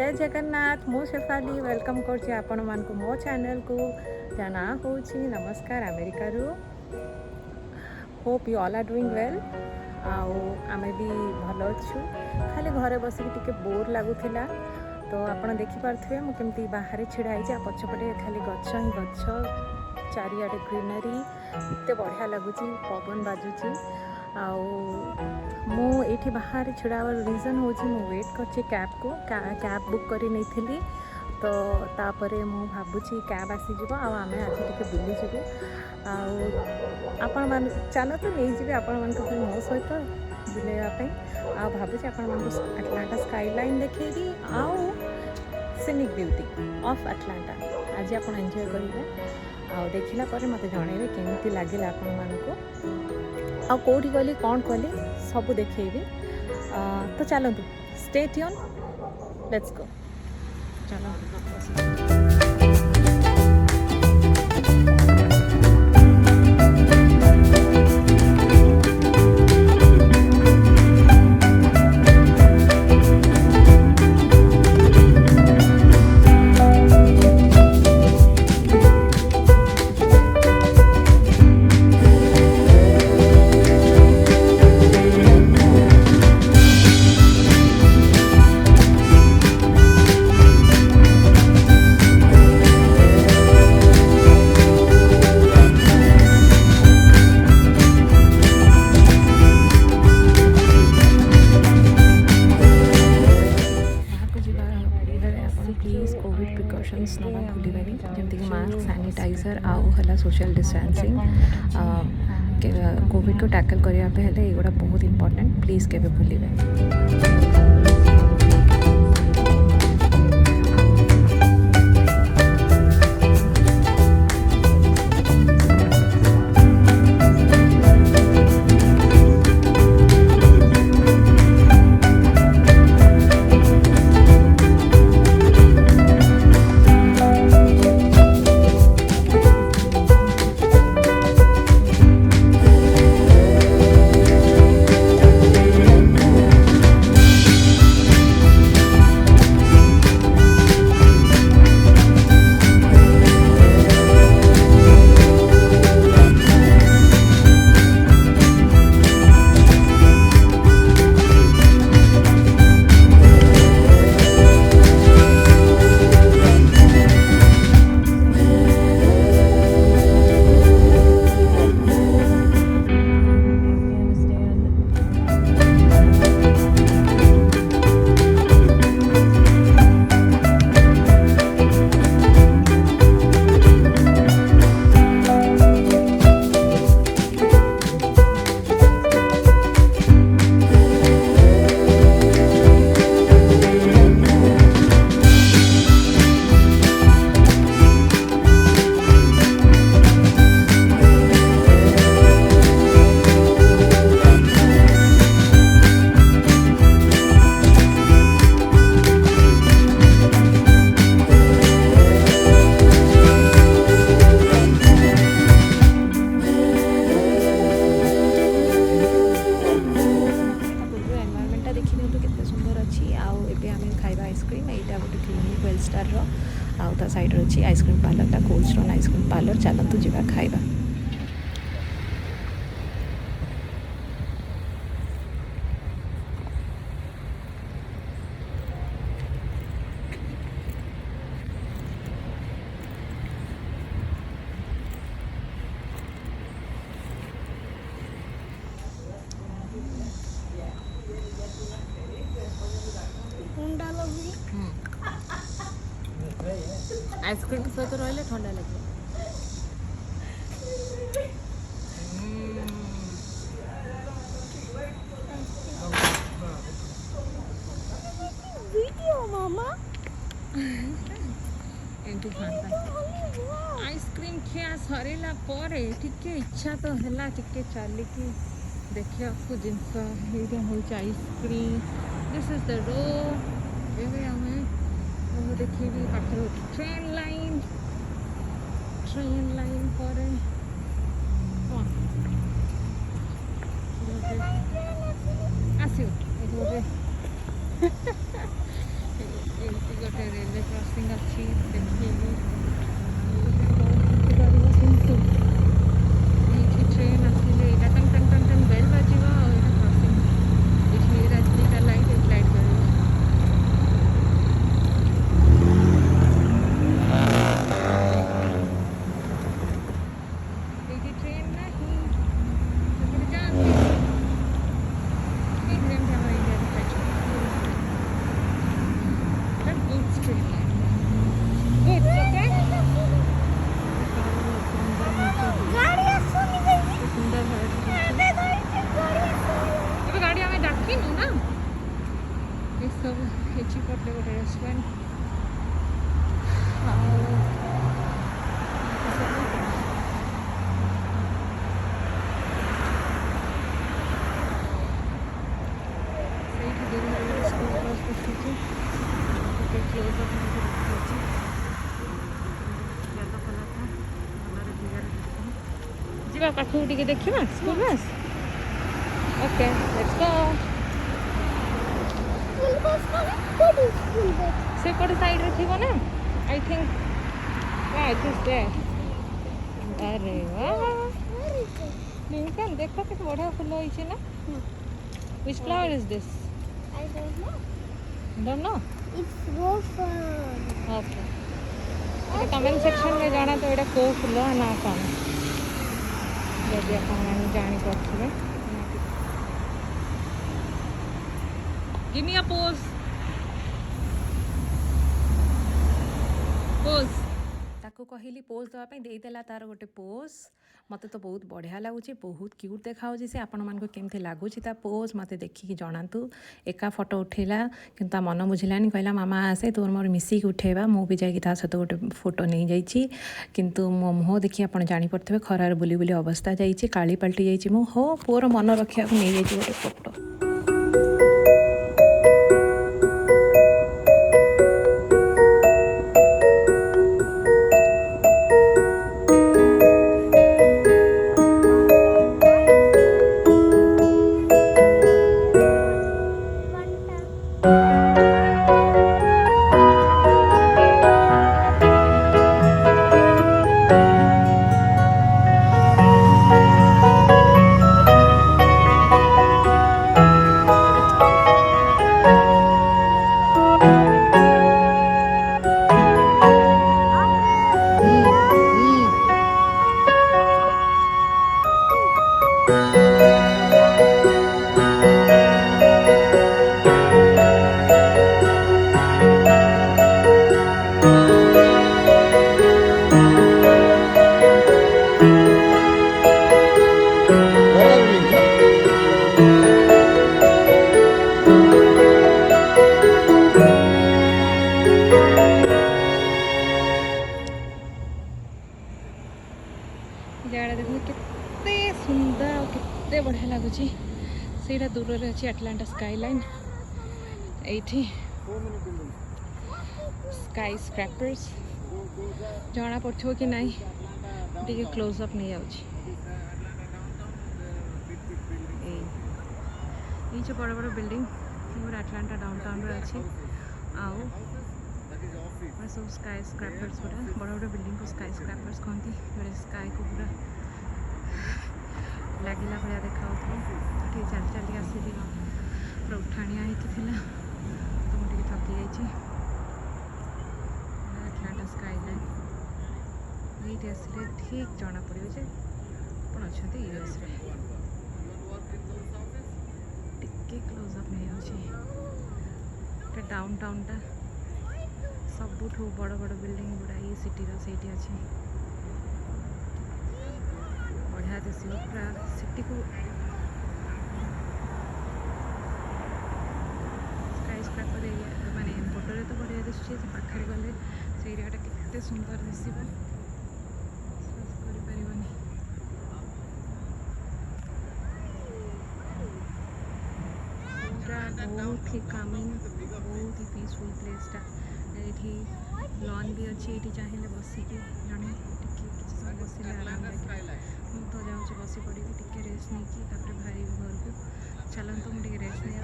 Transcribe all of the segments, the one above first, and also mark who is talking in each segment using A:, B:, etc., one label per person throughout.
A: जय जगन्नाथ मु शेफाली वेलकम करछि आपण मान को मो चैनल को जाना होछि नमस्कार अमेरिका रु hope you all are doing well आउ आमे भी भलो छु खाली घरे बसिक टिके बोर लागुथिला तो आपण देखि पारथुए मु केमती बाहर छिड़ा आइछि आ पछपटे खाली गछ ही गछ चारियाडे ग्रीनरी एते बढ़िया लागुछि पवन बाजुछि आउ मु एठी बाहर छिड़ावर रीजन होछि मु वेट करछि कैब को कैब बुक करी नहीं थिली तो तापरे मु भाबुछि कैब आसी जिवो आ आमे आज टिके बुली जिवो आ आपण मान चलो तो नहीं जिवे आपण मान को मो सहित बुलेवा पे आ भाबुछि आपण मान को अटलांटा स्काईलाइन देखेबी आउ सीनिक ब्यूटी ऑफ अटलांटा आज आपण एंजॉय करिवे आ देखिला पर मते जणेबे केमिति लागिला आपण मान को आ कोठी गली कौन कली सब देखेबी तो चलतु स्टे ट्यून लेट्स गो चलो कोविड प्रिकॉशंस ना भूलिबानी जमती कि मास्क सैनिटाइजर आउ हला सोशल डिस्टेंसिंग कोविड को टैकल करिया पे हेले एगुड़ा बहुत इंपोर्टेंट प्लीज केबे भूलिबे आउ ता साइड अच्छी ice cream parlour cold stone ice cream parlour चलतु जावा खाइबा आइसक्रीम सहित रही ठंडा लगे वीडियो मामा आइसक्रीम खिया सरला टिके इच्छा तो है टिके चलिकी देखिए जिनस हो ice cream this is the row देखिए पाखर ट्रेन लाइन पर आसो ଯିବା ପାଖକୁ ଟିକେ ଦେଖିବା school bus. Okay let's go. ସେପଟେ ସାଇଡରେ ଥିବ ନା I think. It is there. अरे वाह लिंकन देखो कितना बढ़िया फूल होइछे ना। Which flower is this?
B: I don't know.
A: Don't know?
B: It's rose flower.
A: Okay. तो कमेंट सेक्शन में जाना तो एटा को फूल ना कौन जदि आपण जानी पड़थिबे। Give me a pose. Pose. ताको कहली पोज देवाई देदेला तार गोटे पोज मत तो बहुत बढ़िया लगुच बहुत क्यूट देखा से आपण मानक केमती लगुच पोज मत देखिकी जनातु एका फोटो उठेला कि मन बुझलानी कहला मामा आसे तोर मोर मिसिक उठेबा मु भी जाकि सहित गोटे फोटो नहीं जाइए किंतु मो मुह देखिए आप जापे खरार बुली बुली अवस्था जाइए काली पलटि जाइए मु हो पुअर मन रखा नहीं जाइए गोटे फोटो। जगह देखो कितने सुंदर और कितने बढ़िया लगुच से दूर में अच्छी एटलांटा स्काईलाइन ये स्काई स्क्रैपर्स जना पड़ो कि नहीं टे क्लोजअप नहीं आउच जो बड़ बड़ बिल्डिंग पूरा एटलांटा डाउनटाउन रे अच्छी आउ सब स्काई स्क्रैपर्स पूरा बड़ बड़ बिल्डिंग को स्काई स्क्रैपर्स कहती जो स्काई को पूरा लगिला भाया देखा चल चल आसली पूरा उठाणिया होती तो मुझे थकी जाइए एटलांटा स्काईलाइन ये आसले ठीक जना पड़े जे आप अच्छा यूएस टिके क्लोजअप नहीं आउे डाउनटाउनटा सबुठ बड़ बड़ बिल्डिंग गुड़ा ये सिटीर से अच्छी बढ़िया दिश पूरा सिटी को स्काई स्क्रैपर एरिया माने फोटो तो बढ़िया दिशे पाखे गले से एरियाटा केते सुंदर दिशा बहुत ही कामिंग बहुत ही पीसफुल प्लेसटा ये लॉन भी अच्छी ये चाहिए बसिकी जड़े समय बसले आराम लगे मुझे जाऊँ बस पड़ी टे रेस्ट नहीं बाहर घर को चलते मुझे रेस्ट नहीं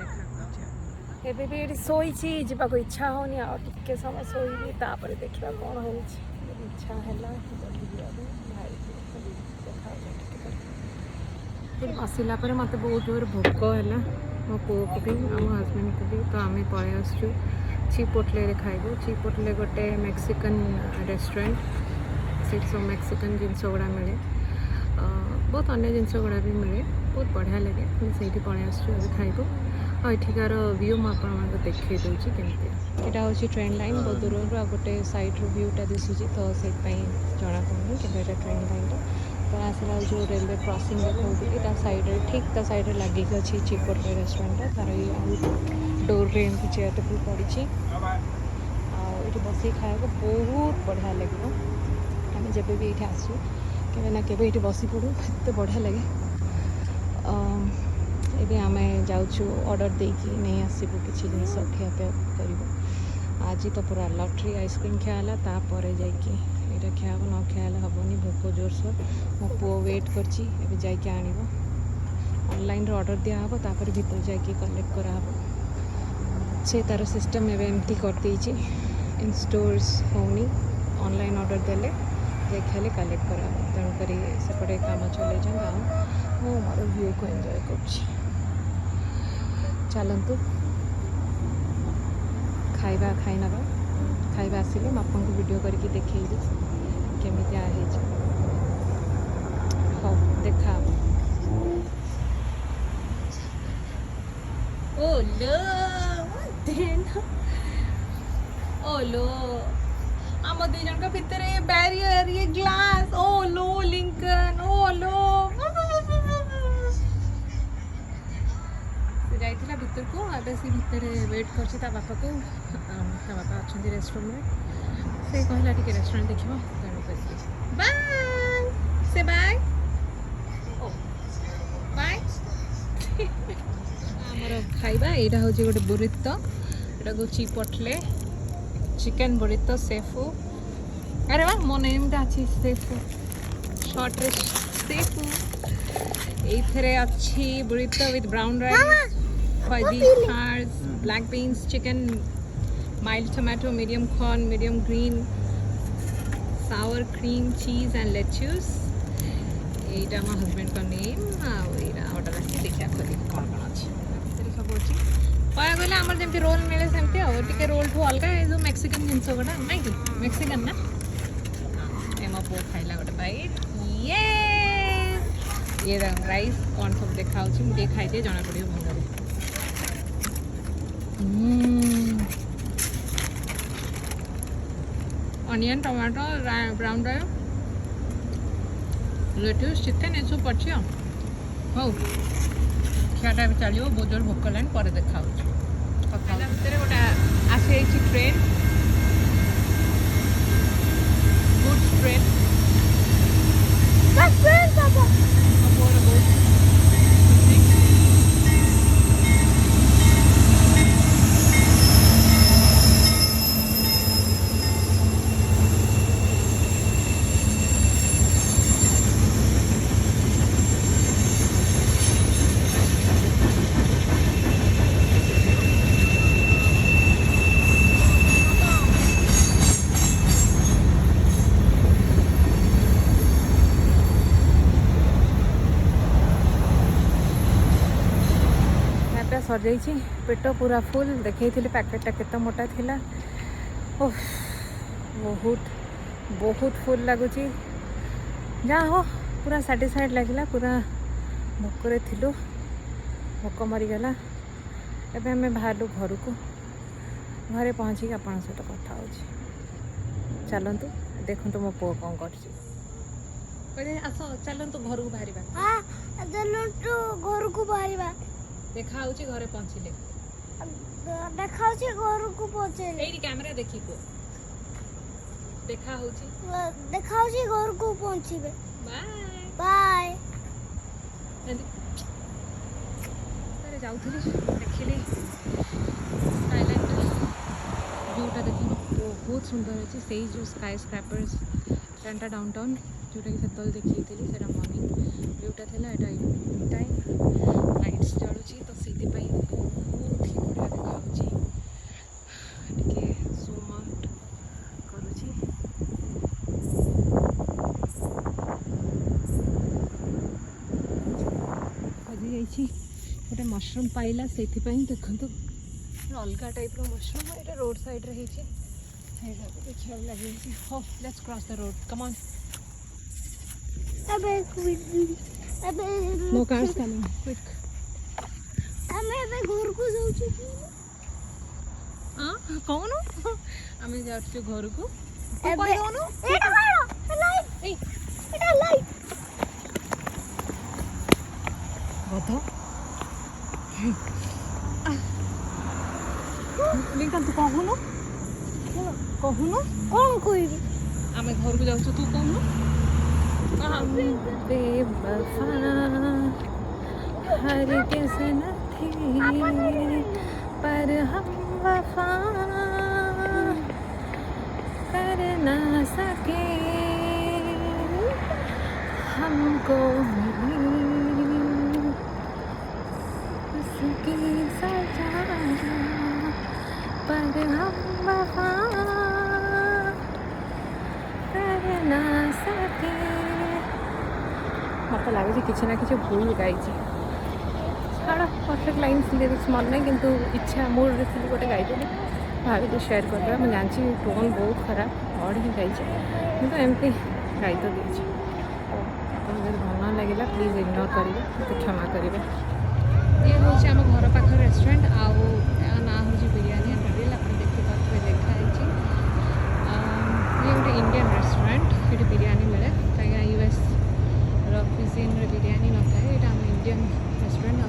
A: देखा एबे भी ये शोची जावाक इच्छा होनी आगे समय शोबी तापर देखा कौन हो इच्छा है आसला मत बहुत जोर भोक है मो पुओ को भी आम हजबैंड को भी तो आम पलि आसु चिपोटले खाइबू चिपोटले गोटे मेक्सिकन रेस्टोरेंट से सब मेक्सिकन जिनस गुड़ा मिले बहुत अन्य जिनस गुड़ा भी मिले बहुत बढ़िया लगे से पलि आसु खाइबू और एठिकार व्यू मुझे देखी दूसरी केमती यहाँ हूँ ट्रेन लाइन बहुत दूर आ गोटे सैड्रु व्यूटा दिशुची तो से जना पड़े कि ट्रेन लाइन तो आसला जो रेलवे क्रॉसिंग देखा साइड ठीक ता साइड लगे अच्छी चिपोटले रेस्टोरेंट तार डोर रे एमती चेयर टेबल पड़ी ये बस खाया बहुत बढ़िया लगे आम जब भी ये आसू के ना के ये बस पड़ू एत बढ़िया लगे ये आम जाऊँ ऑर्डर देकी नहीं आसबू किसी जिन खियापिया कर आज तो पूरा लटरी आइसक्रीम खियाला तापर जाकि ଖିଆ ହେବ ନ ଖିଆ ହେଲେ ହେବନି ଭୋକ ଜୋରସୋର ମୋ ପୁଅ ୱେଟ୍ କରିଛି ଏବେ ଯାଇକି ଆଣିବ ଅନଲାଇନ୍ରେ ଅର୍ଡ଼ର ଦିଆହେବ ତାପରେ ଭିତରେ ଯାଇକି କଲେକ୍ଟ କରାହେବ ସେ ତା'ର ସିଷ୍ଟମ୍ ଏବେ ଏମିତି କରିଦେଇଛି ଇନ୍ ଷ୍ଟୋର୍ସ ହେଉନି ଅନଲାଇନ୍ ଅର୍ଡ଼ର ଦେଲେ ଯାଇକି ଖାଲି କଲେକ୍ଟ କରାହେବ ତେଣୁକରି ସେପଟେ କାମ ଚଲେଇଛନ୍ତି ଆଉ ମୁଁ ମୋର ଭ୍ୟୁକୁ ଏନ୍ଜୟ କରୁଛି ଚାଲନ୍ତୁ ଖାଇବା ଖାଇ ନେବା ଖାଇବା ଆସିଲେ ମୁଁ ଆପଣଙ୍କୁ ଭିଡ଼ିଓ କରିକି ଦେଖେଇବି କେମିତିଆ ହେଇଛି ହଉ ଦେଖା ହେବ Oh no! What then? Oh no! ଆମ ଦୁଇ ଜଣଙ୍କ ଭିତରେ ବ୍ୟାରିୟର ଇଏ ଗ୍ଲାସ୍ ଓ लो लिंकन ଓ लो ସେ ଯାଇଥିଲା ଭିତରକୁ ଏବେ ସେ ଭିତରେ ୱେଟ୍ କରିଛି ତା ବାପାକୁ ତା ବାପା ଅଛନ୍ତି ରେଷ୍ଟରୁମ୍ରେ ସେ କହିଲା ଟିକେ ରେଷ୍ଟୁରାଣ୍ଟ ଦେଖିବ ତେଣୁ କରିକି ବାଏ ସେ ବାଏ ଓ ବାଏ ଆମର ଖାଇବା ଏଇଟା ହେଉଛି ଗୋଟେ ବୁରିତ ଏଇଟାକୁ ଚିପଟଲେ ଚିକେନ୍ ବୁରିତ ସେଫୁ ଆରେ ବା ମୋ ନେମ୍ଟା ଅଛି ସେଫୁ ସର୍ଟରେ ସେଫୁ ଏଇଥିରେ ଅଛି burrito with brown rice fuzzy stars black beans chicken mild tomato medium corn medium green sour cream cheese and lettuce এইটা আমার হজবেন্ড নেম ଆଉ ଏଇଟା ଅର୍ଡ଼ର ଆସିଛି ଦେଖିବା ଖୋଲିକି କ'ଣ କ'ଣ ଅଛି ସବୁ ଅଛି କହିବାକୁ ଗଲେ ଆମର ଯେମିତି ରୋଲ୍ ମିଳେ ସେମିତି ଆଉ ଟିକେ ରୋଲ୍ଠୁ ଅଲଗା ଏ ଯେଉଁ ମେକ୍ସିକାନ୍ ଜିନିଷ ଗୁଡ଼ା ନାଇଁ କି ମେକ୍ସିକାନ୍ ନା ଏ ମୋ ପୁଅ ଖାଇଲା ଗୋଟେ ବାଇଟ୍ ଇଏ ରାଇସ୍ କ'ଣ ସବୁ ଦେଖାହେଉଛି ମୁଁ ଟିକେ ଖାଇଦିଏ ଜଣାପଡ଼ିବ ଭଲରେ onion tomato brown rice lettuce chicken एसବୁ ପଡ଼ିଛି ଆଉ ହଉ ଖିଆଟା ଏବେ ଚାଲିବ ବହୁତ ଜୋର ଭୋକ ହେଲାଣି ପରେ ଦେଖା ହେଉଛି କଥା ଭିତରେ ଗୋଟେ ଆସିଯାଇଛି ଟ୍ରେନ୍ ଗୁଡ୍ସ ଟ୍ରେନ୍ ସରିଯାଇଛି ପେଟ ପୁରା ଫୁଲ୍ ଦେଖେଇଥିଲି ପ୍ୟାକେଟଟା କେତେ ମୋଟା ଥିଲା ଓଃ ବହୁତ ଫୁଲ୍ ଲାଗୁଛି ଯାହା ହଉ ପୁରା ସାଟିସ୍ଫାଏଡ଼୍ ଲାଗିଲା ପୁରା ଭୋକରେ ଥିଲୁ ଭୋକ ମରିଗଲା ଏବେ ଆମେ ବାହାରିଲୁ ଘରକୁ ଘରେ ପହଞ୍ଚିକି ଆପଣଙ୍କ ସହିତ କଥା ହେଉଛି ଚାଲନ୍ତୁ ଦେଖନ୍ତୁ ମୋ ପୁଅ କ'ଣ କରୁଛି ଆସ ଚାଲନ୍ତୁ ଘରକୁ ବାହାରିବା
B: ଘରକୁ ବାହାରିବା
A: ଦେଖା ହେଉଛି ଘରେ ପହଞ୍ଚିଲେ
B: ଦେଖାଉଛି ଘରକୁ ପହଞ୍ଚେଇଲେ
A: ଏଇଠି କ୍ୟାମେରା ଦେଖିକୁ
B: ଦେଖାଉଛି ଘରକୁ ପହଞ୍ଚିବେ
A: ବାଏ
B: ବାଏ
A: ଯାଉଥିଲି ଦେଖିଲି ସ୍କାଇଲାଇନ୍ଟା ଭିଉଟା ଦେଖିବ ବହୁତ ସୁନ୍ଦର ଅଛି ସେଇ ଯେଉଁ ସ୍କାଏ ସ୍କ୍ରାପର୍ସ ଟ୍ରେନ୍ଟା ଡାଉନଟାଉନ୍ ଯେଉଁଟାକି ସେତେବେଳେ ଦେଖିଥିଲି ସେଇଟା ମର୍ଣ୍ଣିଂ ଭିଉଟା ଥିଲା ଏଇଟା ଇଭିନିଂ ଟାଇମ୍ ଲାଇଟ୍ସ ଜଳୁଛି ତ ସେଇଥିପାଇଁ ବହୁତ ହି ବଢ଼ିଆ ଦେଖାଯାଉଛି ଟିକେ ଜୁମ୍ ଆଉଟ୍ କରୁଛି ହଜିଯାଇଛି ଗୋଟେ ମସରୁମ୍ ପାଇଲା ସେଇଥିପାଇଁ ଦେଖନ୍ତୁ ଅଲଗା ଟାଇପ୍ର ମସରୁମ୍ ଏଇଟା ରୋଡ଼ ସାଇଡ଼୍ରେ ହେଇଛି ସେଇଟାକୁ ଦେଖିବାକୁ ଲାଗିଯାଇଛି ହଉ let's cross the road come on No cars coming. Quick.
B: ଆମେ ଏବେ ଘରକୁ ଯାଉଛୁ କି
A: କହୁନ ଆମେ ଯାଉଛୁ ଘରକୁ
B: କହିଦଉନୁ ଏଇଟା କଣ ଲାଇଟ୍ ଏଇଟା ଲାଇଟ୍
A: ଗଧ ଲିଙ୍କନ ତୁ କହୁନୁ କଣ କହିବି ଆମେ ଘରକୁ ଯାଉଛୁ ତୁ କହୁନୁ बेवफा हर किस न थी पर हम वफा कर ना सके हमको मिली उसकी सजा पर हम वफा कर ना सके। मत लगे किसी ना किसी भूल गाई छाड़ परफेक्ट लाइन लिरिक्स मन नहीं किंतु इच्छा मूड रे थी गोटे गाइदेली भाविली सेयार करदे। मुझे जानची टोन बहुत खराब अड़ ही गाई किंतु एमती गाई तो देती। आपको जब भल लगे प्लीज इग्नोर करेंगे मत क्षमा करेंगे। ये हूँ आम घर पाख रेस्टोरेंट आउ ना हूँ बिरयानी होटेल आप देखिए लिखाई ये गोटे इंडियन रेस्टोरेंट ये बिरयानी मिले कहीं यूएस क्यूजिन बिरयानी न था ये आम इंडियन रेस्टोरेंट आ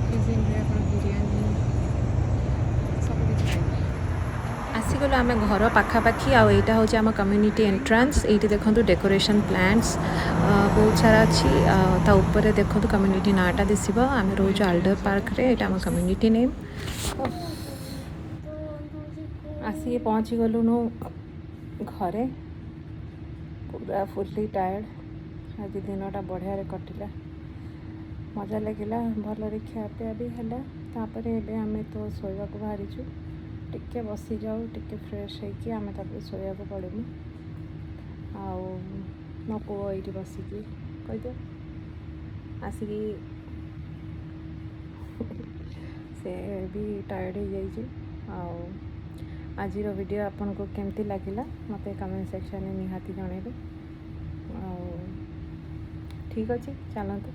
A: क्यूजिन बिरयानी सब किसी आसीगलु आम घर पाखापाखि आईटा हूँ आम कम्युनिटी एंट्रांस ये देखो डेकोरेशन प्लांट्स बहुत सारा अच्छी ऊपर देखो कम्युनिटी नाटा दिशब आम रोज आल्डर पार्क रे ये आम कम्युनिटी नेम। आसिक पहुँची गलुनु घरे पूरा फुल्ली टायर्ड। आज दिनटा बढ़िया कटिला मजा लगिला भल खियापिया भी है। तापर एबे आमे तो शोवा को बाहरी टिके बसी जाऊ टिके फ्रेश होइकी आमे तापर शोया को पड़ेमु। आउ मो पुओ ये बसिकी कहीदे आसिकी से भी टायर्ड हो जाइए। आज वीडियो आपन को केमती लगिला मते कमेंट सेक्शन में निहाती जनइबे। ठीक अच्छे चलते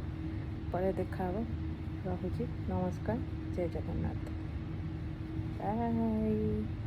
A: पर देखा रहुची। नमस्कार जय जगन्नाथ बाय।